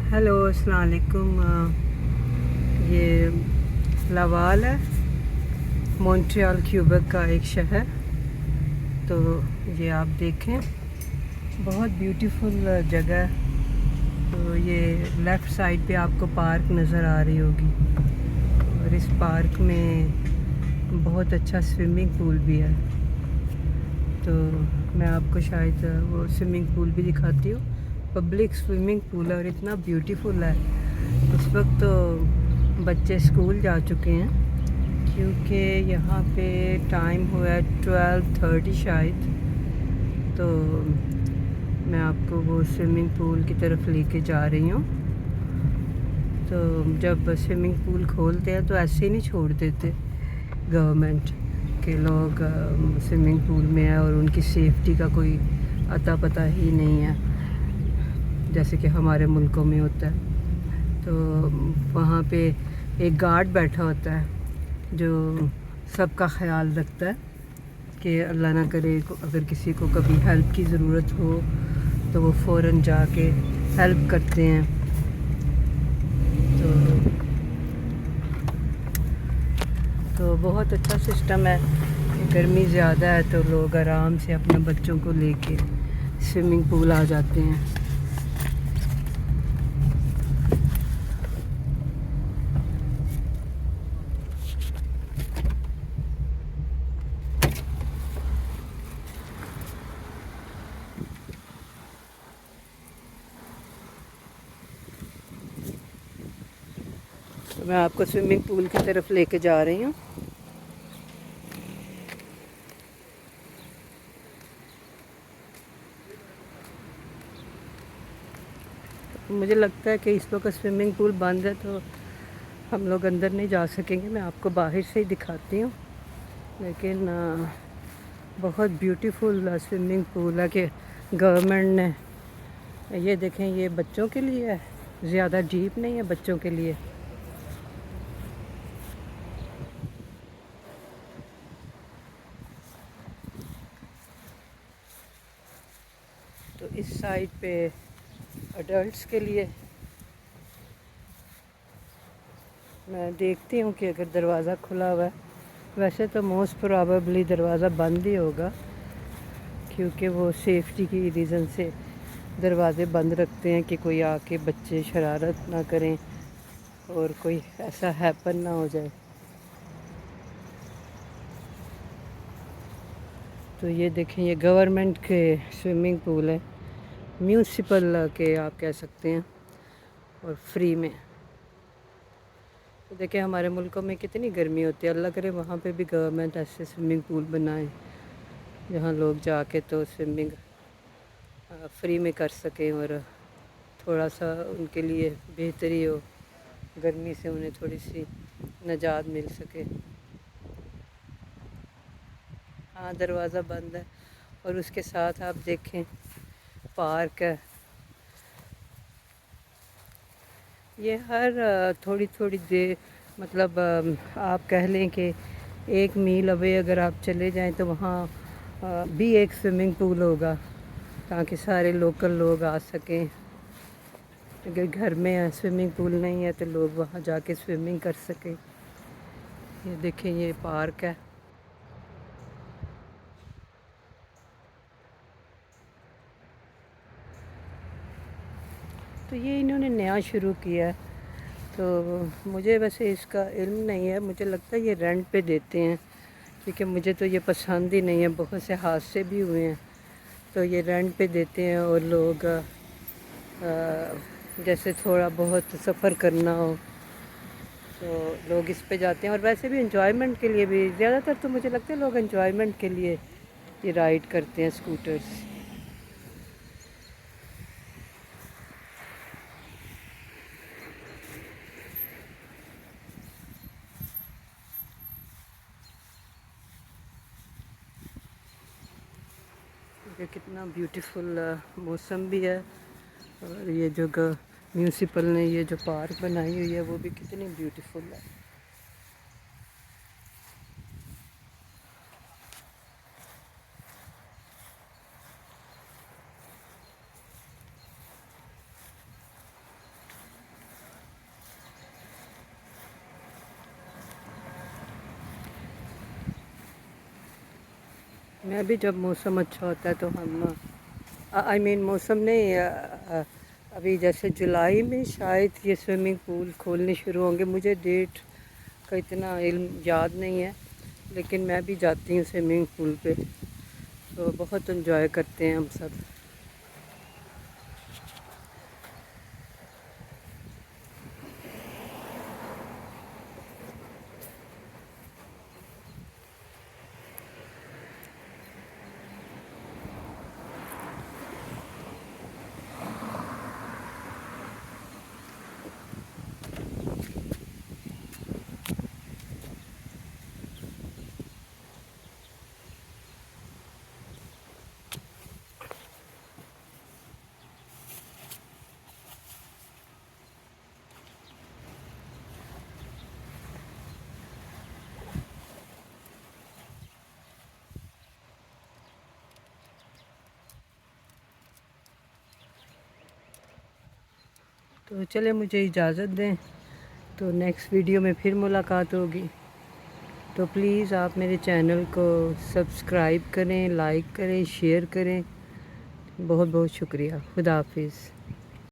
Hello अस्सलाम वालेकुम। ये लावाल है, मॉन्ट्रियल क्यूबेक का एक शहर। तो ये आप देखें, बहुत ब्यूटीफुल जगह है। तो ये लेफ़्ट साइड पे आपको पार्क नज़र आ रही होगी, और इस पार्क में बहुत अच्छा स्विमिंग पूल भी है। तो मैं आपको शायद वो स्विमिंग पूल भी दिखाती हूँ। पब्लिक स्विमिंग पूल है और इतना ब्यूटीफुल है। इस वक्त तो बच्चे स्कूल जा चुके हैं, क्योंकि यहाँ पे टाइम हुआ है 12:30 शायद। तो मैं आपको वो स्विमिंग पूल की तरफ लेके जा रही हूँ। तो जब स्विमिंग पूल खोलते हैं तो ऐसे ही नहीं छोड़ देते गवर्नमेंट के लोग स्विमिंग पूल में है, और उनकी सेफ्टी का कोई अता पता ही नहीं है, जैसे कि हमारे मुल्कों में होता है। तो वहाँ पे एक गार्ड बैठा होता है जो सबका ख्याल रखता है कि अल्लाह ना करे अगर किसी को कभी हेल्प की ज़रूरत हो तो वो फ़ौरन जाके हेल्प करते हैं। तो बहुत अच्छा सिस्टम है। गर्मी ज़्यादा है तो लोग आराम से अपने बच्चों को लेके स्विमिंग पूल आ जाते हैं। तो मैं आपको स्विमिंग पूल की तरफ लेके जा रही हूँ। मुझे लगता है कि इस वक्त स्विमिंग पूल बंद है, तो हम लोग अंदर नहीं जा सकेंगे। मैं आपको बाहर से ही दिखाती हूँ, लेकिन बहुत ब्यूटीफुल स्विमिंग पूल है कि गवर्नमेंट ने, ये देखें, ये बच्चों के लिए है, ज़्यादा डीप नहीं है बच्चों के लिए। तो इस साइड पे अडल्ट्स के लिए। मैं देखती हूँ कि अगर दरवाज़ा खुला हुआ है, वैसे तो मोस्ट प्रोबेबली दरवाज़ा बंद ही होगा, क्योंकि वो सेफ्टी की रीज़न से दरवाज़े बंद रखते हैं कि कोई आके बच्चे शरारत ना करें और कोई ऐसा हैपन ना हो जाए। तो ये देखें, ये गवर्नमेंट के स्विमिंग पूल है, म्यूनसिपल के आप कह सकते हैं, और फ्री में। तो देखें, हमारे मुल्कों में कितनी गर्मी होती है। अल्लाह करे वहाँ पे भी गवर्नमेंट ऐसे स्विमिंग पूल बनाए जहाँ लोग जाके तो स्विमिंग फ्री में कर सकें, और थोड़ा सा उनके लिए बेहतरी हो, गर्मी से उन्हें थोड़ी सी निजात मिल सके। हाँ, दरवाज़ा बंद है, और उसके साथ आप देखें पार्क है। ये हर थोड़ी थोड़ी देर, मतलब आप कह लें कि 1 मील अवे अगर आप चले जाएं तो वहाँ भी एक स्विमिंग पूल होगा, ताकि सारे लोकल लोग आ सकें। अगर घर में स्विमिंग पूल नहीं है तो लोग वहाँ जाके स्विमिंग कर सकें। ये देखें, ये पार्क है। तो ये इन्होंने नया शुरू किया है, तो मुझे वैसे इसका इल्म नहीं है। मुझे लगता है ये रेंट पे देते हैं, क्योंकि मुझे तो ये पसंद ही नहीं है। बहुत से हादसे भी हुए हैं। तो ये रेंट पे देते हैं, और लोग जैसे थोड़ा बहुत सफ़र करना हो तो लोग इस पे जाते हैं। और वैसे भी इंजॉयमेंट के लिए भी, ज़्यादातर तो मुझे लगता है लोग इंजॉयमेंट के लिए ये राइड करते हैं स्कूटर्स। ये कितना ब्यूटीफुल मौसम भी है, और ये जो म्यूनसिपल ने ये जो पार्क बनाई हुई है वो भी कितनी ब्यूटीफुल है। میں بھی جب موسم اچھا ہوتا ہے تو ہم موسم نہیں، ابھی جیسے جولائی میں شاید یہ سوئمنگ پول کھولنے شروع ہوں گے، مجھے ڈیٹ کا اتنا علم یاد نہیں ہے، لیکن میں بھی جاتی ہوں سوئمنگ پول پہ، تو بہت انجوائے کرتے ہیں ہم سب۔ تو چلے مجھے اجازت دیں، تو نیکسٹ ویڈیو میں پھر ملاقات ہوگی، تو پلیز آپ میرے چینل کو سبسکرائب کریں، لائک کریں، شیئر کریں، بہت بہت شکریہ، خدا حافظ۔